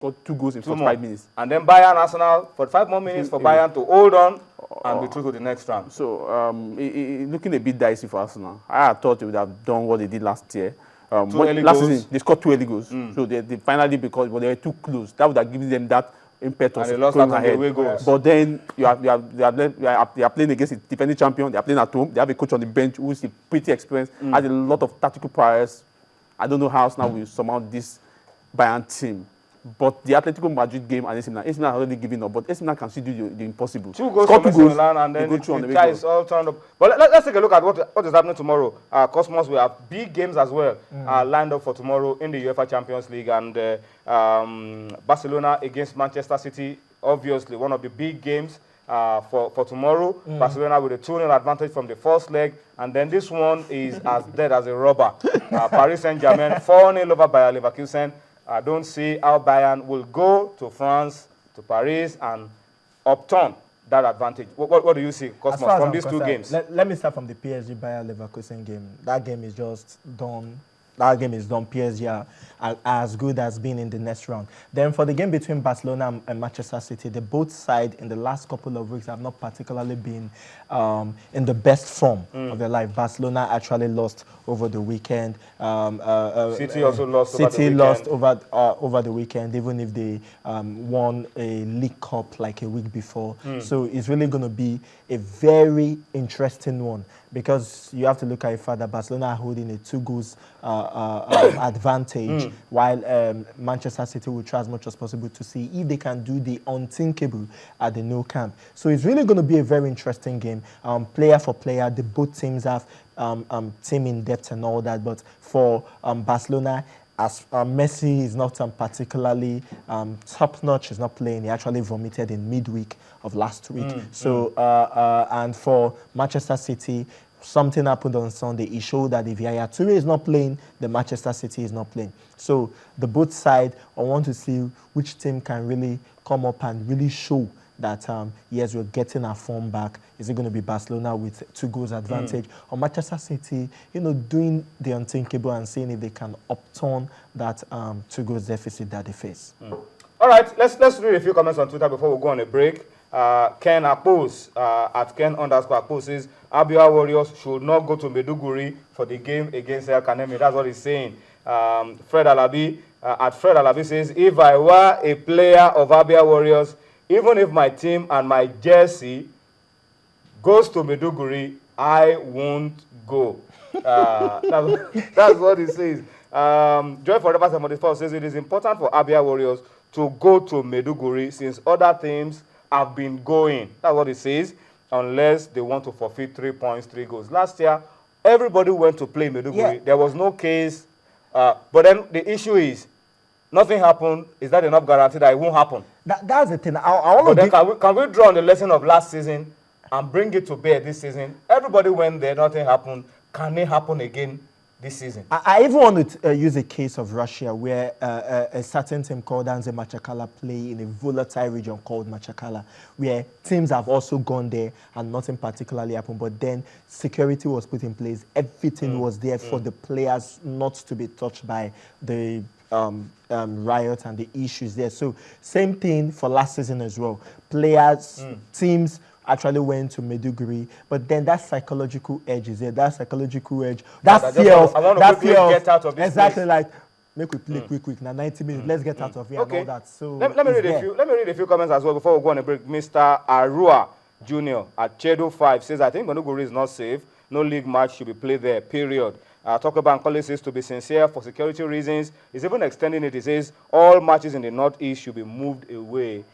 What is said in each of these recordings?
got 2 goals in Two 45 more. minutes. And then Bayern Arsenal, 45 more minutes for Bayern to hold on and be through to the next round. So looking a bit dicey for Arsenal. I thought they would have done what they did last year. Last season, they scored 2 early goals. So they finally, because they were too close, that would have given them that impetus. And they lost out on the away goals. But then they are playing against the defending champion. They are playing at home. They have a coach on the bench who is pretty experienced, has a lot of tactical prowess. I don't know how Arsenal will surmount this Bayern team. But the Atletico Madrid game and AC Milan has already given up. But AC Milan can still do the impossible. 2 goals for AC Milan, and then the guy is all turned up. But let's take a look at what is happening tomorrow. Cosmos, we have big games as well lined up for tomorrow in the UEFA Champions League. And Barcelona against Manchester City, obviously one of the big games for tomorrow. Barcelona with a 2-0 advantage from the first leg. And then this one is as dead as a rubber. Paris Saint-Germain 4-0 over Bayer Leverkusen. I don't see how Bayern will go to France, to Paris, and upturn that advantage. What do you see, Cosmos, from these 2 games? Let me start from the PSG Bayer Leverkusen game. That game is just done. That game is done. PSG are as good as being in the next round. Then for the game between Barcelona and Manchester City, the both sides in the last couple of weeks have not particularly been in the best form of their life. Barcelona actually lost over the weekend. City also lost over the weekend, even if they won a League Cup like a week before. So it's really going to be a very interesting one, because you have to look at the fact that Barcelona are holding a 2 goals advantage, while Manchester City will try as much as possible to see if they can do the unthinkable at the Nou Camp. So it's really going to be a very interesting game. Player for player, the both teams have team in depth and all that, but for Barcelona, as Messi is not particularly top-notch, he's not playing. He actually vomited in midweek of last week. And for Manchester City, something happened on Sunday. It showed that if Yaya Toure is not playing, the Manchester City is not playing. So the both sides, I want to see which team can really come up and really show that, yes, we're getting our form back. Is it going to be Barcelona with 2 goals advantage, or Manchester City, doing the unthinkable and seeing if they can upturn that 2 goals deficit that they face? All right, let's read a few comments on Twitter before we go on a break. Ken Akpos, at Ken_Akpos, says, Abia Warriors should not go to Meduguri for the game against El Kanemi. That's what he's saying. Fred Alabi, at Fred Alabi says, if I were a player of Abia Warriors, even if my team and my jersey goes to Meduguri, I won't go. That's what he says. Joy Forever 74 says, it is important for Abia Warriors to go to Meduguri since other teams have been going. That's what he says, unless they want to forfeit 3 points, 3 goals. Last year, everybody went to play Meduguri. Yeah. There was no case. But then the issue is, nothing happened. Is that enough guarantee that it won't happen? That's the thing. Can we draw on the lesson of last season and bring it to bear this season? Everybody went there, nothing happened. Can it happen again this season? I even want to use a case of Russia where a certain team called Anze Machakala play in a volatile region called Machakala, where teams have also gone there and nothing particularly happened. But then security was put in place. Everything was there for the players not to be touched by the riot and the issues there. So same thing for last season as well. Players, teams actually went to Meduguri, but then that psychological edge is there. That psychological edge, that fear of, get out of this exactly place. Like make we play quick. Now 90 minutes, let's get out of here and all that. So let me read a few comments as well before we go on a break. Mr. Arua Jr. at Chedo 5 says, I think Meduguri is not safe. No league match should be played there, period. Talk Bankole says, to be sincere, for security reasons, he's even extending it. He says, all matches in the Northeast should be moved away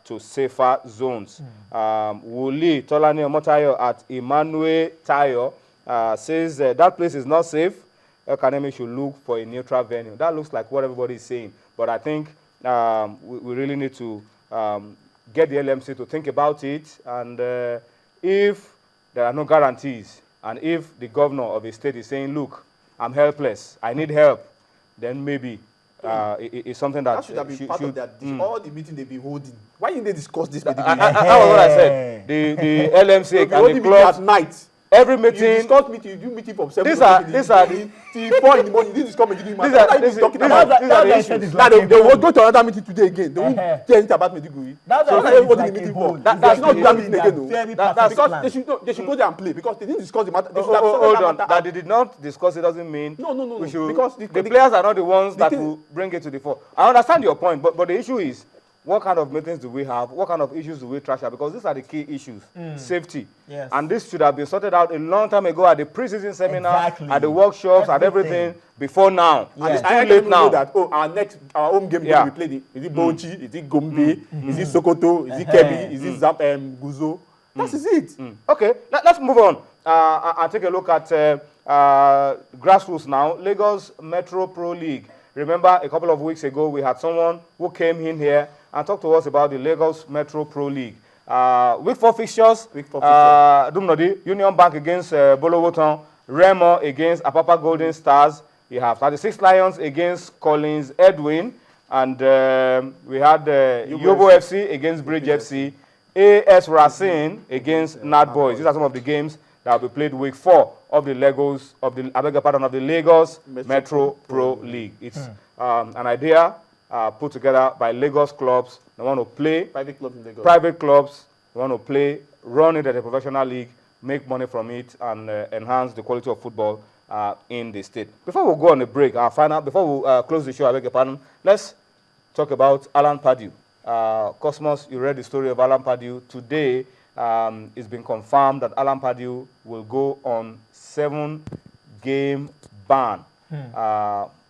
to safer zones. Wuli Tolani Omotayo at Emmanuel Tayo says, that place is not safe. El Kanemi should look for a neutral venue. That looks like what everybody is saying. But I think we really need to get the LMC to think about it. And if there are no guarantees, and if the governor of a state is saying, look, I'm helpless, I need help, then maybe it's something that should have been part of that. All the meeting they've been holding. Why didn't they discuss this with the that was what I said. The LMC and the clubs at night. Every You meeting. discuss meeting, you do meeting from 7 These are- till 4 in the morning. You didn't discuss Maiduguri matter. These are- What are you these- talking these about? are- these are the That's why I issues. said it's Now like they a will hole. go to another meeting today again. They won't Uh-huh. say anything about Maiduguri. That's So why what it's are like the meeting a for? hole. That That's should not do that the meeting thing, again. they're No. very That's perfect Because plan. they should go there and play because they didn't discuss the matter. They should have Hold sorted on. matter That out. they did not discuss it doesn't mean No, we should. because the the players are not the ones that thing- will bring it to the fore. I understand your point, but the issue is, what kind of meetings do we have? What kind of issues do we trash out? Because these are the key issues. Safety. Yes. And this should have been sorted out a long time ago at the pre-season seminar, Exactly. at the workshops, at everything before now. And Yes. it's too I late don't know now. that. Oh, our home game Yeah. we played. Is it Bauchi? Is it Gombe? Is it Sokoto? Is it Kebbi? Is it Guzo? That is it. Okay, let's move on and take a look at grassroots now. Lagos Metro Pro League. Remember, a couple of weeks ago, we had someone who came in here and talked to us about the Lagos Metro Pro League. Week 4 fixtures. Week 4 fixtures. Dumnodi, Union Bank against Bolowoton, Remo against Apapa Golden Stars. You have 36 Lions against Collins Edwin. And we had Yobo FC against Bridge FC. AS Racine against Nad Boys. These are some of the games that will be played week 4 of the Lagos of the Lagos Metro Pro League. It's an idea put together by Lagos clubs. They want to play Private club in Lagos. private clubs. They want to play, run it as a professional league, make money from it, and enhance the quality of football in the state. Before we go on a break, before we close the show, I beg your pardon, let's talk about Alan Pardew. Cosmos, you read the story of Alan Pardew. Today, it's been confirmed that Alan Pardew will go on 7-game ban.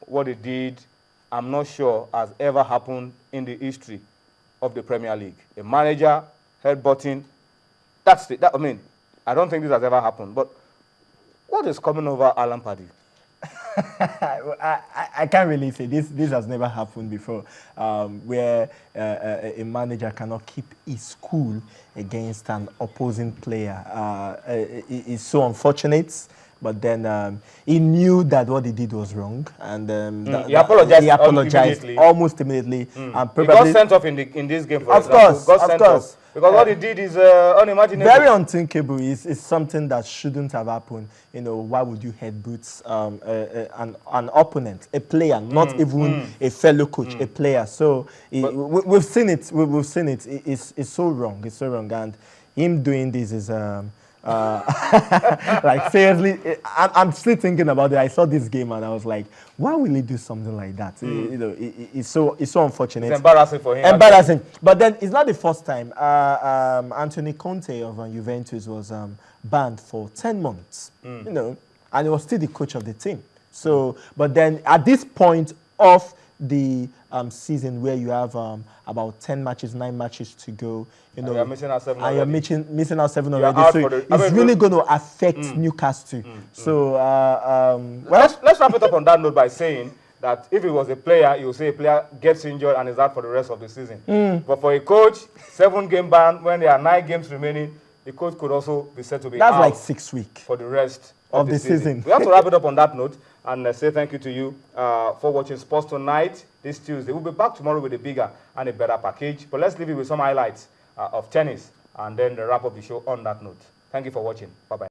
What he did, I'm not sure has ever happened in the history of the Premier League. A manager headbutting, I don't think this has ever happened. But what is coming over Alan Pardew? I can't really say this has never happened before, where a manager cannot keep his cool against an opposing player. It's so unfortunate. But then he knew that what he did was wrong, and He apologized immediately. almost immediately, and He got probably sent off in this game, for Of example. course, Got of sent course. off. Because what he did is unimaginable. very unthinkable. It's something that shouldn't have happened. You know, why would you headbutt an opponent, a player, not even a fellow coach, a player? So we've seen it. We've seen it. It's so wrong. It's so wrong. And him doing this is like seriously, I'm still thinking about it. I saw this game and I was like, why will he do something like that? You know, it's so unfortunate. It's embarrassing for him. Embarrassing. But then it's not the first time. Anthony Conte of Juventus was banned for 10 months. You know, and he was still the coach of the team. So, but then at this point of the season where you have about 10 matches, 9 matches to go, you know, you're missing out 7 and you're already. missing out 7 You're already. out So for the- it's really going to affect Newcastle. So, well, Let's wrap it up on that note by saying that if it was a player, you would say a player gets injured and is out for the rest of the season. But for a coach, 7-game ban, when there are 9 games remaining, the coach could also be said to be that's out like 6 weeks. for the rest of the the season. We have to wrap it up on that note and say thank you to you for watching Sports Tonight this Tuesday. We'll be back tomorrow with a bigger and a better package. But let's leave it with some highlights of tennis and then wrap up the show on that note. Thank you for watching. Bye-bye.